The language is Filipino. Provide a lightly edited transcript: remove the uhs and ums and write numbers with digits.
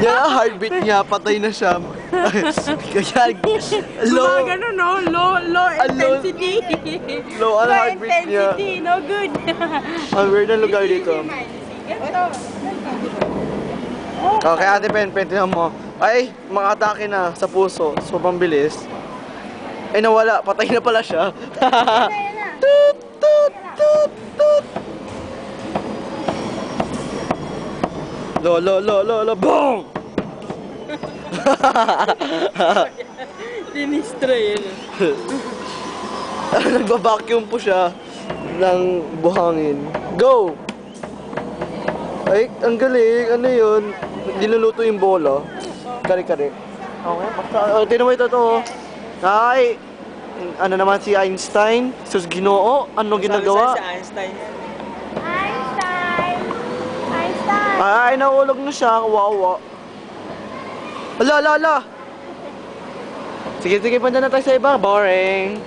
Yan ang heartbeat niya, patay na siya. Kaya, low. Gumagano, no? Low intensity. Low ang heartbeat niya. Intensity, no good. Ang weird na lugar dito. Okay, Ate Pen, tingnan mo. Ay, makatake na sa puso. Sobrang bilis. Ay, nawala. Patay na pala siya. Tut, tut, tut, tut. Lo, boom! Dinistra yun. Nagba-vacuum po siya ng buhangin. Go! Ay, ang galing. Ano yun? Niluluto yung bola. Kare-kare. Okay, basta. Tinan mo ito to. Ay, ano naman si Einstein? Sus Ginoo? Anong ginagawa? Si Einstein. Ay, naulog na siya. Wawa. Ala. Sige, punta na tayo sa iba. Boring.